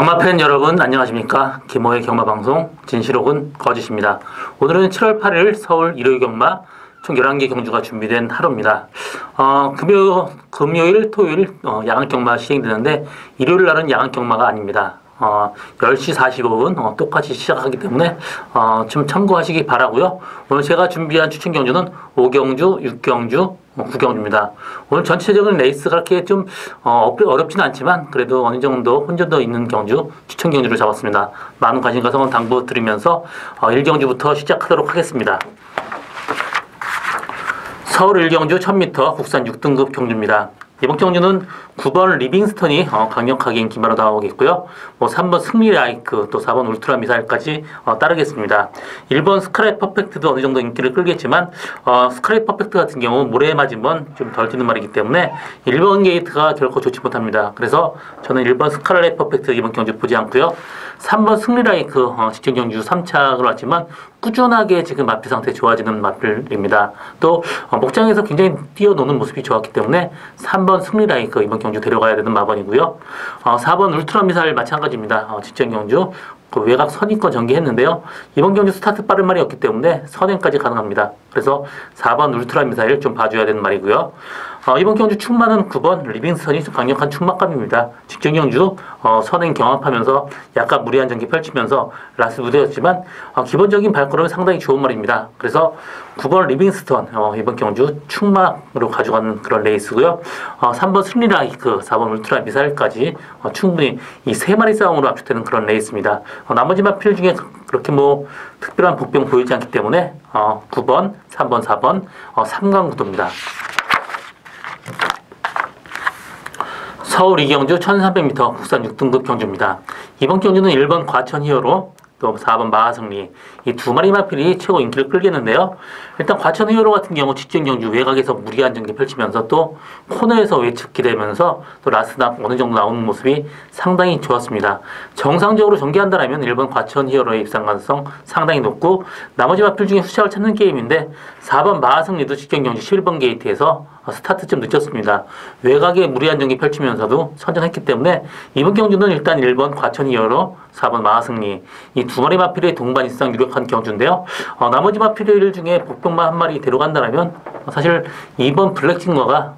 경마 팬 여러분 안녕하십니까. 김호의 경마방송 진실옥은 거짓입니다. 오늘은 7월 8일 서울 일요일 경마 총 11개 경주가 준비된 하루입니다. 금요일, 토요일 야간 경마 시행되는데 일요일 날은 야간 경마가 아닙니다. 10시 45분 똑같이 시작하기 때문에 좀 참고하시기 바라고요. 오늘 제가 준비한 추천 경주는 5경주, 6경주, 9경주입니다. 오늘 전체적인 레이스가 그렇게 좀 어렵진 않지만 그래도 어느 정도 혼전도 있는 경주, 추천 경주를 잡았습니다. 많은 관심과 성원 당부드리면서 1경주부터 시작하도록 하겠습니다. 서울 1경주 1000m 국산 6등급 경주입니다. 이번 경주는 9번 리빙스턴이 강력하게 인기마로 나오겠고요. 3번 승리라이크, 또 4번 울트라 미사일까지 따르겠습니다. 1번 스카렛 퍼펙트도 어느 정도 인기를 끌겠지만 스카렛 퍼펙트 같은 경우 모래에 맞으면 좀 덜 뛰는 말이기 때문에 1번 게이트가 결코 좋지 못합니다. 그래서 저는 1번 스카렛 퍼펙트 이번 경주 보지 않고요. 3번 승리라이크 직전 경주 3착으로 왔지만 꾸준하게 지금 마필 상태 좋아지는 마필입니다. 또 목장에서 굉장히 뛰어노는 모습이 좋았기 때문에 3번 승리라이크 이번 경주 데려가야 되는 마번이고요. 4번 울트라 미사일 마찬가지입니다. 직전 경주 외곽 선입권 전개했는데요. 이번 경주 스타트 빠른 말이 없기 때문에 선행까지 가능합니다. 그래서 4번 울트라 미사일 좀 봐줘야 되는 말이고요. 이번 경주 충마는 9번 리빙스턴이 좀 강력한 충마감입니다. 직전 경주 선행 경합하면서 약간 무리한 전개 펼치면서 라스 무대였지만 기본적인 발걸음이 상당히 좋은 말입니다. 그래서 9번 리빙스턴 이번 경주 충마로 가져가는 그런 레이스고요. 3번 승리라이크, 4번 울트라 미사일까지 충분히 이 세 마리 싸움으로 압축되는 그런 레이스입니다. 나머지 마필 중에 그렇게 특별한 복병 보이지 않기 때문에 9번, 3번, 4번 3강 구도입니다. 서울 2경주 1300m 국산 6등급 경주입니다. 이번 경주는 1번 과천 히어로, 또 4번 마하승리 이 두 마리 마필이 최고 인기를 끌겠는데요. 일단 과천 히어로 같은 경우 직전 경주 외곽에서 무리한 전개 펼치면서 또 코너에서 외측기 되면서 또 라스납 어느 정도 나오는 모습이 상당히 좋았습니다. 정상적으로 전개한다면 1번 과천 히어로의 입상 가능성 상당히 높고 나머지 마필 중에 후착을 찾는 게임인데 4번 마하승리도 직전 경주 11번 게이트에서 스타트 좀 늦췄습니다. 외곽에 무리한 전개 펼치면서도 선전했기 때문에 이번 경주는 일단 1번 과천 히어로, 4번 마하승리 이 두 마리 마필의 동반 이상 유력한 경주인데요. 나머지 마필 중에 복병만 한 마리 데려간다면 사실 2번 블랙징거가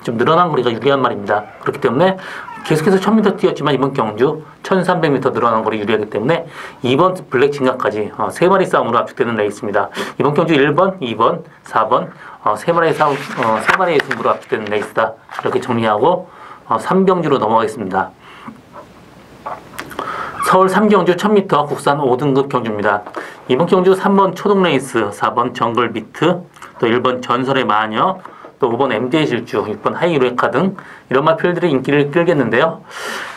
좀 늘어난 거리가 유리한 말입니다. 그렇기 때문에 계속해서 1000m 뛰었지만 이번 경주 1300m 늘어난 거리 유리하기 때문에 2번 블랙징거까지 세 마리 싸움으로 압축되는 레이스입니다. 이번 경주 1번, 2번, 4번 세 마리의 승부로 압축되는 레이스다. 이렇게 정리하고 3경주로 넘어가겠습니다. 서울 3경주 1000m 국산 5등급 경주입니다. 이번 경주 3번 초등레이스, 4번 정글비트, 또 1번 전설의 마녀, 또 5번 MJ 질주, 6번 하이유레카 등 이런 마필들이 인기를 끌겠는데요.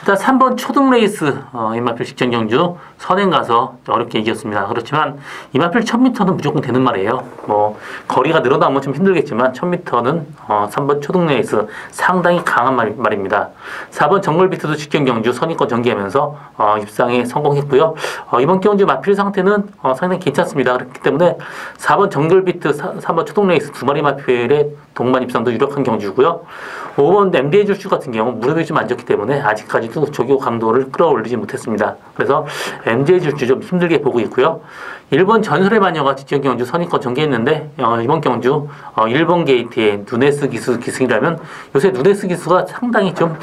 일단 3번 초등레이스 이 마필 직전 경주 선행 가서 어렵게 이겼습니다. 그렇지만 이 마필 1000m는 무조건 되는 말이에요. 거리가 늘어나면 좀 힘들겠지만 1000m는 3번 초등레이스 상당히 강한 말입니다. 4번 정글비트도 직전 경주 선입권 전개하면서 입상에 성공했고요. 이번 경주 마필 상태는 상당히 괜찮습니다. 그렇기 때문에 4번 정글비트, 3번 초등레이스 두 마리 마필의 동반 입상도 유력한 경주고요. 5번 MJ 질주 같은 경우 무릎이 좀 안 좋기 때문에 아직까지도 조교 강도를 끌어올리지 못했습니다. 그래서 MJ 질주 좀 힘들게 보고 있고요. 1번 전설의 마녀가 직전 경주 선입권 전개했는데 이번 경주 1번 게이트의 누네스 기승이라면 요새 누네스 기수가 상당히 좀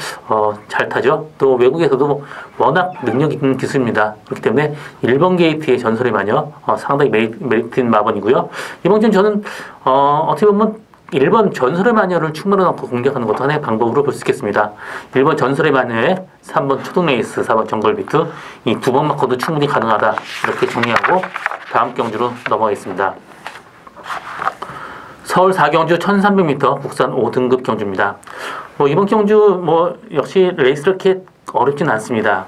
잘 타죠. 또 외국에서도 워낙 능력 있는 기수입니다. 그렇기 때문에 1번 게이트의 전설의 마녀 상당히 메리트 있는 마번이고요. 이번 주 저는 어떻게 보면 1번 전설의 마녀를 충분히 넣고 공격하는 것도 하나의 방법으로 볼 수 있겠습니다. 1번 전설의 마녀에 3번 초등레이스, 4번 정글비트 이 두 번 마커도 충분히 가능하다. 이렇게 정리하고 다음 경주로 넘어가겠습니다. 서울 4경주 1300m 국산 5등급 경주입니다. 이번 경주 역시 레이스 이렇게 어렵진 않습니다.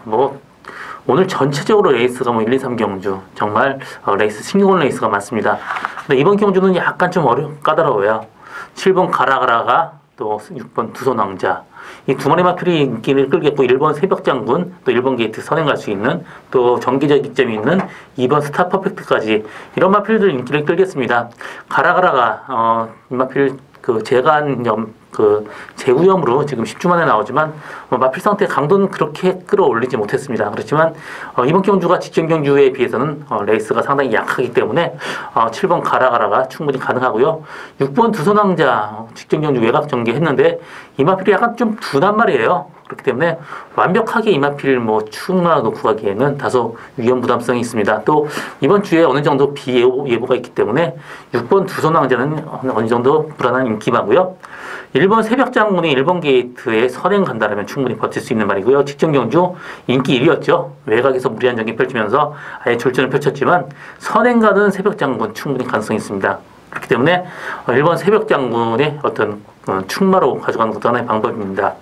오늘 전체적으로 레이스가 1, 2, 3경주 정말 레이스 싱글 레이스가 많습니다. 근데 이번 경주는 약간 좀 까다로워요. 7번 가라가라가 또 6번 두손왕자 이 두 마리 마필이 인기를 끌겠고 1번 새벽장군 또 1번 게이트 선행 갈 수 있는 또 정기적 이점이 있는 2번 스타 퍼펙트까지 이런 마필들 인기를 끌겠습니다. 가라가라가 이 마필 제가 한 그 재구염으로 지금 10주 만에 나오지만 마필 상태 강도는 그렇게 끌어올리지 못했습니다. 그렇지만 이번 경주가 직전 경주에 비해서는 레이스가 상당히 약하기 때문에 7번 가라가라가 충분히 가능하고요. 6번 두선왕자 직전 경주 외곽 전개했는데 이마필이 약간 좀 둔한 말이에요. 그렇기 때문에 완벽하게 이마필 충마 놓고 가기에는 다소 위험 부담성이 있습니다. 또 이번 주에 어느 정도 비예보가 있기 때문에 6번 두선왕자는 어느 정도 불안한 인기마고요. 1번 새벽장군이 1번 게이트에 선행 간다라면 충분히 버틸 수 있는 말이고요. 직전 경주 인기 1위였죠. 외곽에서 무리한 전개 펼치면서 아예 졸전을 펼쳤지만 선행 가는 새벽장군 충분히 가능성이 있습니다. 그렇기 때문에 1번 새벽장군의 어떤 충마로 가져가는 것도 하나의 방법입니다.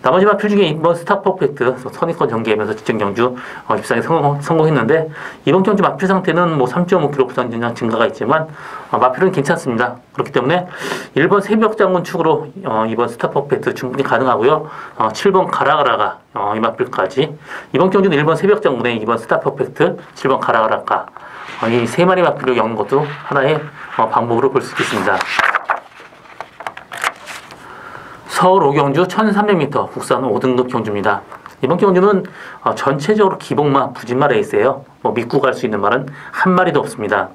나머지 마필 중에 이번 스타 퍼펙트 선의권 전개하면서 직전 경주 입상에 성공했는데 이번 경주 마필 상태는 3.5kg 부상 증가가 있지만 마필은 괜찮습니다. 그렇기 때문에 1번 새벽장군 축으로 이번 스타 퍼펙트 충분히 가능하고요. 7번 가라가라가 이 마필까지 이번 경주는 1번 새벽장군에 2번 스타 퍼펙트 7번 가라가라가 이 세 마리 마필을 엮는 것도 하나의 방법으로 볼 수 있겠습니다. 서울 오경주 1300m 국산 5등급 경주입니다. 이번 경주는 전체적으로 기복마, 부진마 레이스예요. 믿고 갈 수 있는 말은 한 마리도 없습니다.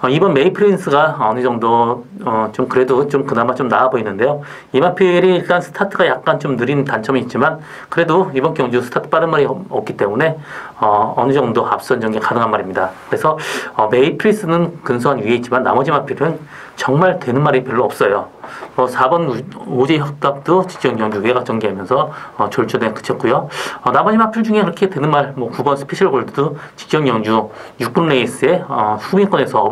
이번 메이프린스가 어느 정도 좀 그래도 좀 그나마 좀 나아 보이는데요. 이마필이 일단 스타트가 약간 좀 느린 단점이 있지만 그래도 이번 경주 스타트 빠른 말이 없기 때문에 어느 정도 앞선 전개 가능한 말입니다. 그래서 메이프린스는 근소한 위에 있지만 나머지 마필은 정말 되는 말이 별로 없어요. 4번 오제 협답도 직전 경주 외곽 전개하면서 졸전에 그쳤고요. 나머지 마필 중에 그렇게 되는 말 9번 스페셜 골드도 직전 경주 6분 레이스에 후민권에서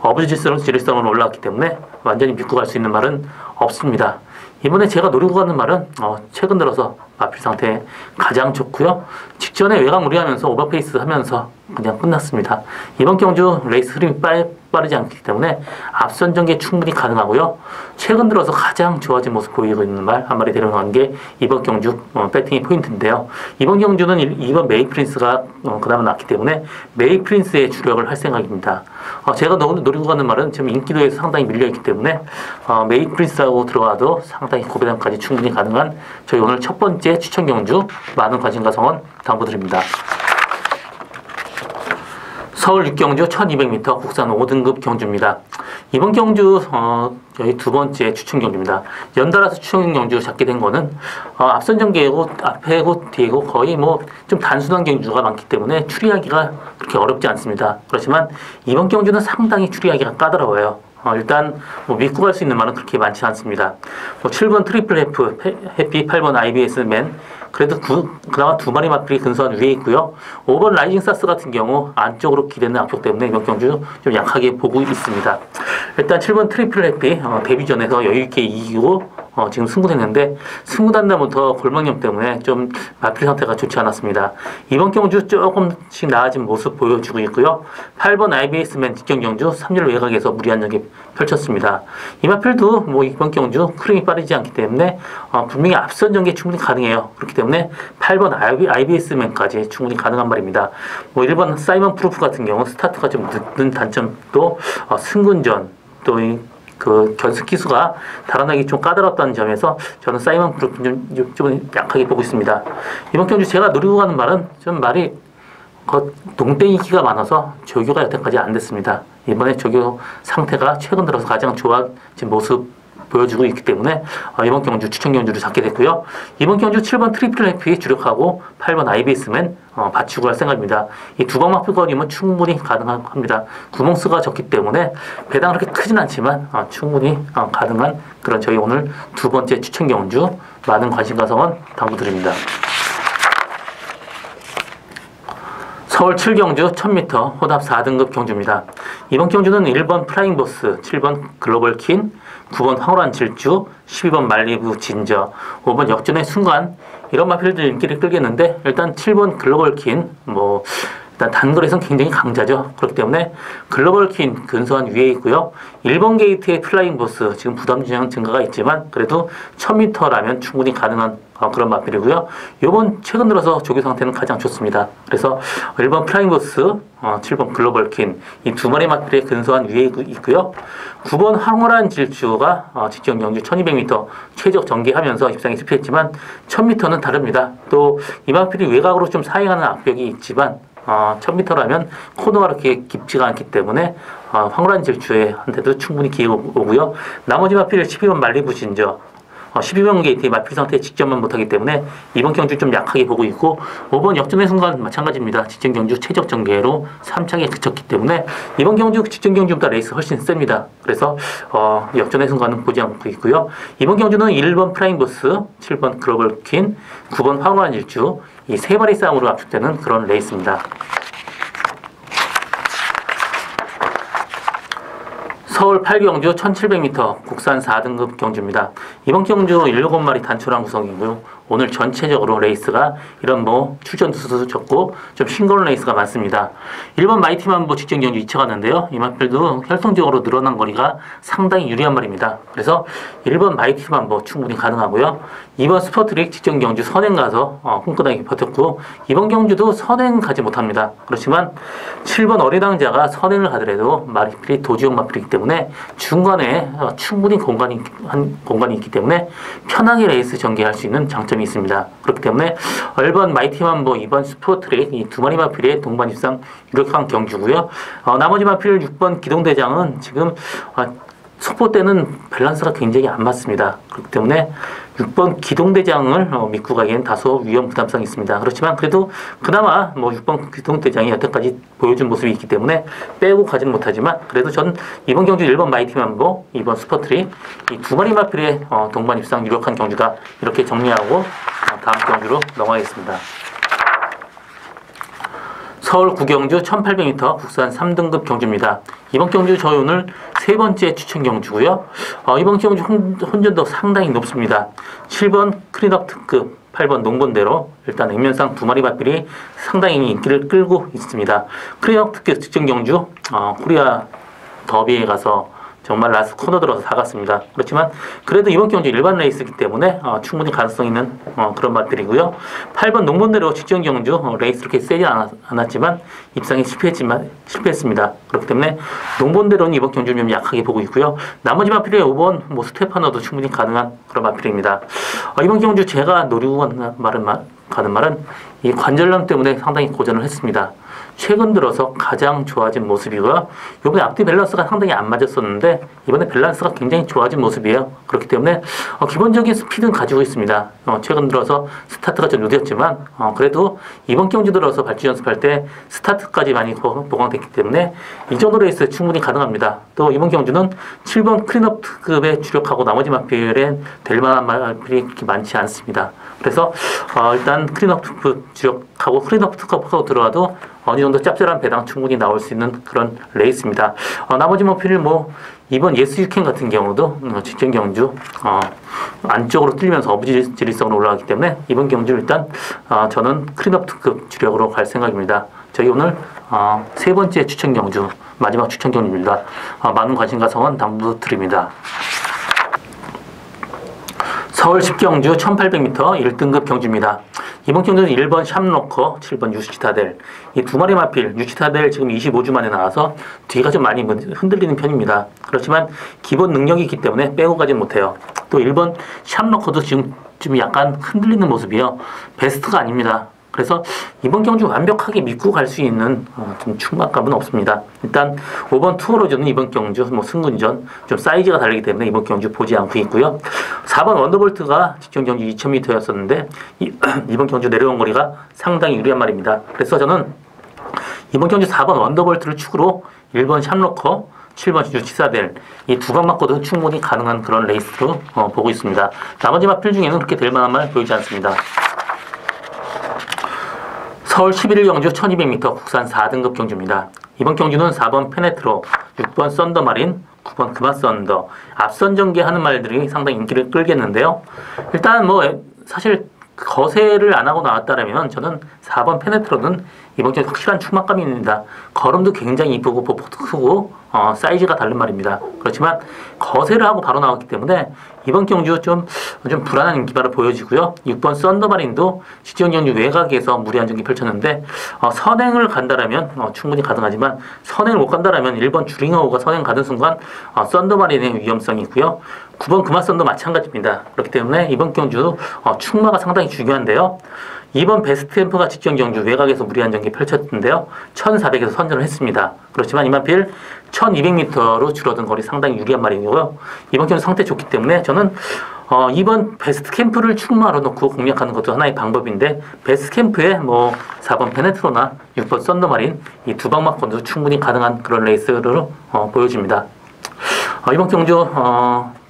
어부지리성으로 올라왔기 때문에 완전히 믿고 갈 수 있는 말은 없습니다. 이번에 제가 노리고 가는 말은 최근 들어서 마필 상태 가장 좋고요. 직전에 외곽 무리하면서 오버페이스 하면서 그냥 끝났습니다. 이번 경주 레이스 흐름이 빠르지 않기 때문에 앞선 전개 충분히 가능하고요. 최근 들어서 가장 좋아진 모습 보이고 있는 말 한 마리 데려간 게 이번 경주 배팅의 포인트인데요. 이번 경주는 이번 메이프린스가 그나마 낫기 때문에 메이프린스의 주력을 할 생각입니다. 제가 노리고 가는 말은 지금 인기도에서 상당히 밀려있기 때문에 메이프린스하고 들어가도 상당히 고배당까지 충분히 가능한 저희 오늘 첫 번째 추천 경주 많은 관심과 성원 당부드립니다. 서울 6경주 1200m 국산 5등급 경주입니다. 이번 경주 저희 두 번째 추천 경주입니다. 연달아서 추천 경주 잡게 된 거는 앞선 전개고 앞에고 뒤에고 거의 좀 단순한 경주가 많기 때문에 추리하기가 그렇게 어렵지 않습니다. 그렇지만 이번 경주는 상당히 추리하기가 까다로워요. 일단 믿고 갈 수 있는 말은 그렇게 많지 않습니다. 7번 트리플 F 해피, 8번 IBS 맨 그래도 그나마 두 마리 마필이 근소한 위에 있고요. 5번 라이징 사스 같은 경우 안쪽으로 기대는 악평 때문에 이번 경주 좀 약하게 보고 있습니다. 일단 7번 트리플 해피 데뷔전에서 여유있게 이기고 지금 승부했는데 승부 단다부터 골망염 때문에 좀 마필 상태가 좋지 않았습니다. 이번 경주 조금씩 나아진 모습 보여주고 있고요. 8번 IBS맨 직전 경주 3열 외곽에서 무리한 전개 펼쳤습니다. 이 마필도 이번 경주 흐름이 빠르지 않기 때문에 분명히 앞선 전개 충분히 가능해요. 그렇기 때문에 8번 IBS맨까지 충분히 가능한 말입니다. 1번 사이먼 프루프 같은 경우 스타트가 좀 늦는 단점도 승근전 또 그 견습 기수가 달아나기 좀 까다롭다는 점에서 저는 사이먼 프루프는 좀 약하게 보고 있습니다. 이번 경주 제가 노리고 가는 말은 좀 말이 농땡이기가 많아서 조교가 여태까지 안 됐습니다. 이번에 조교 상태가 최근 들어서 가장 좋아진 모습 보여주고 있기 때문에 이번 경주 추천 경주를 잡게 됐고요. 이번 경주 7번 트리플 F에 주력하고 8번 IBS맨 받치고 할 생각입니다. 이 두 번 마필거리면 충분히 가능합니다. 구멍수가 적기 때문에 배당 그렇게 크진 않지만 충분히 가능한 그런 저희 오늘 두 번째 추천 경주 많은 관심과 성원 당부드립니다. 서울 7경주 1000m 혼합 4등급 경주입니다. 이번 경주는 1번 프라잉보스, 7번 글로벌킨, 9번 황홀한 질주, 12번 말리부 진저, 5번 역전의 순간 이런 마필들 인기를 끌겠는데 일단 7번 글로벌킨 일단 단거리에서는 굉장히 강자죠. 그렇기 때문에 글로벌킨 근소한 위에 있고요. 1번 게이트의 플라잉보스 지금 부담 증가가 있지만 그래도 1000m라면 충분히 가능한 그런 마필이고요. 이번 최근 들어서 조교 상태는 가장 좋습니다. 그래서 1번 프라임보스, 7번 글로벌킨 이 두 마리 마필의 근소한 위에 있고요. 9번 황홀한 질주가 직전 경주 1200m 최적 전개하면서 입상에 실패했지만 1000m는 다릅니다. 또 이 마필이 외곽으로 좀 사행하는 악벽이 있지만 1000m라면 코너가 그렇게 깊지가 않기 때문에 황홀한 질주한테도 충분히 기회가 오고요. 나머지 마필 12번 말리부진저 12번 게이트의 마필 상태에 직전만 못하기 때문에 이번 경주 좀 약하게 보고 있고 5번 역전의 순간 마찬가지입니다. 직전 경주 최적 전개로 3차게 그쳤기 때문에 이번 경주 직전 경주보다 레이스 훨씬 셉니다. 그래서 역전의 순간은 보지 않고 있고요. 이번 경주는 1번 프라임보스, 7번 글로벌퀸, 9번 황홀한 질주 이 세 마리 싸움으로 압축되는 그런 레이스입니다. 서울 8경주 1700m 국산 4등급 경주입니다. 이번 경주 7마리 단촐한 구성이고요. 오늘 전체적으로 레이스가 이런 출전 투수 적고 좀 싱거운 레이스가 많습니다. 1번 마이티만보 직전 경주 2차 갔는데요. 이 마필도 혈통적으로 늘어난 거리가 상당히 유리한 말입니다. 그래서 1번 마이티만보 충분히 가능하고요. 2번 스포트릭 직전 경주 선행 가서 끈끈하게 버텼고 이번 경주도 선행 가지 못합니다. 그렇지만 7번 어린왕자가 선행을 가더라도 마필이 도지역 마필이기 때문에 중간에 충분히 공간이 있기 때문에 편하게 레이스 전개할 수 있는 장점이 있습니다. 그렇기 때문에 1번 마이티만보, 2번 스포트랙 이 두 마리 마필의 동반 입상 유력한 경주고요. 나머지 마필 6번 기동대장은 지금 속보 때는 밸런스가 굉장히 안 맞습니다. 그렇기 때문에 6번 기동대장을 믿고 가기엔 다소 위험 부담성이 있습니다. 그렇지만 그래도 그나마 6번 기동대장이 여태까지 보여준 모습이 있기 때문에 빼고 가지는 못하지만 그래도 전 이번 경주 1번 마이티만보, 2번 스포트리 이 두 마리 마필의 동반 입상 유력한 경주다. 이렇게 정리하고 다음 경주로 넘어가겠습니다. 서울 9경주 1800m 국산 3등급 경주입니다. 이번 경주 저희 오늘 세 번째 추천 경주고요. 이번 경주 혼전도 상당히 높습니다. 7번 클린업 특급, 8번 농본대로 일단 액면상 두 마리 마필이 상당히 인기를 끌고 있습니다. 클린업 특급 직전 경주 코리아 더비에 가서 정말 라스트 코너 들어서 사갔습니다. 그렇지만 그래도 이번 경주 일반 레이스이기 때문에 충분히 가능성 있는 그런 맛들이고요. 8번 농본대로 직전 경주 레이스 그렇게 세지 않았지만 입상에 실패했습니다. 그렇기 때문에 농본대로는 이번 경주 좀 약하게 보고 있고요. 나머지 마필의 5번 스테파너도 충분히 가능한 그런 마필입니다. 이번 경주 제가 노리고 가는 말은 이 관절염 때문에 상당히 고전을 했습니다. 최근 들어서 가장 좋아진 모습이고요. 이번에 앞뒤 밸런스가 상당히 안 맞았었는데 이번에 밸런스가 굉장히 좋아진 모습이에요. 그렇기 때문에 기본적인 스피드는 가지고 있습니다. 최근 들어서 스타트가 좀 늦었지만 그래도 이번 경주 들어서 발주 연습할 때 스타트까지 많이 보강됐기 때문에 이 정도 레이스 충분히 가능합니다. 또 이번 경주는 7번 클린업 특급에 주력하고 나머지 마필에 될 만한 마필이 그렇게 많지 않습니다. 그래서 일단 클린업 특급 주력하고 클린업 특급하고 들어와도 어느 정도 짭짤한 배당 충분히 나올 수 있는 그런 레이스입니다. 나머지 마필 이번 예스유캔 같은 경우도 직전 경주 안쪽으로 뚫리면서 어부지리성으로 올라가기 때문에 이번 경주 일단 저는 클린업 특급 주력으로 갈 생각입니다. 저희 오늘 세 번째 추천 경주 마지막 추천 경주입니다. 많은 관심과 성원 당부드립니다. 서울 10경주 1800m 1등급 경주입니다. 이번 경주는 1번 샵로커, 7번 유시타델 이 두 마리 마필, 유시타델 지금 25주 만에 나와서 뒤가 좀 많이 흔들리는 편입니다. 그렇지만 기본 능력이 있기 때문에 빼고 가진 못해요. 또 1번 샵로커도 지금 좀 약간 흔들리는 모습이요. 베스트가 아닙니다. 그래서 이번 경주 완벽하게 믿고 갈 수 있는 좀 충만감은 없습니다. 일단 5번 투어로즈는 이번 경주 승군전 좀 사이즈가 다르기 때문에 이번 경주 보지 않고 있고요. 4번 원더볼트가 직전 경주 2000m였었는데 이번 경주 내려온 거리가 상당히 유리한 말입니다. 그래서 저는 이번 경주 4번 원더볼트를 축으로 1번 샵로커, 7번 유치사델 이 두 방 맞고도 충분히 가능한 그런 레이스로 보고 있습니다. 나머지 마필 중에는 그렇게 될 만한 말 보이지 않습니다. 서울 11경주 1200m 국산 4등급 경주입니다. 이번 경주는 4번 페네트로, 6번 썬더마린, 9번 그마썬더 앞선 전개하는 말들이 상당히 인기를 끌겠는데요. 일단 사실 거세를 안 하고 나왔다면 저는 4번 페네트로는 이번 경주 확실한 충만감입니다. 걸음도 굉장히 이쁘고 보폭도 크고 사이즈가 다른 말입니다. 그렇지만 거세를 하고 바로 나왔기 때문에 이번 경주 좀 불안한 인기발을 보여지고요. 6번 썬더마린도 지지형 경주 외곽에서 무리한 전기 펼쳤는데 선행을 간다라면 충분히 가능하지만 선행을 못 간다라면 1번 주링어우가 선행 가는 순간 썬더마린의 위험성이 있고요. 9번 금화선도 마찬가지입니다. 그렇기 때문에 이번 경주 충마가 상당히 중요한데요. 2번 베스트템프가 직전 경주 외곽에서 무리한 전기 펼쳤는데요. 1400에서 선전을 했습니다. 그렇지만 이만필 1200m로 줄어든 거리 상당히 유리한 말이고요. 이번 경주 상태 좋기 때문에 저는 2번 베스트 캠프를 충마로 놓고 공략하는 것도 하나의 방법인데 베스트 캠프에 4번 페네트로나 6번 썬더마린 이 두 방막권도 충분히 가능한 그런 레이스로 보여집니다. 이번 경주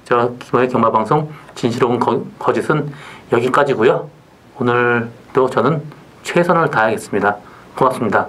김호의 경마방송 진실옥은 거짓은 여기까지고요. 오늘도 저는 최선을 다하겠습니다. 고맙습니다.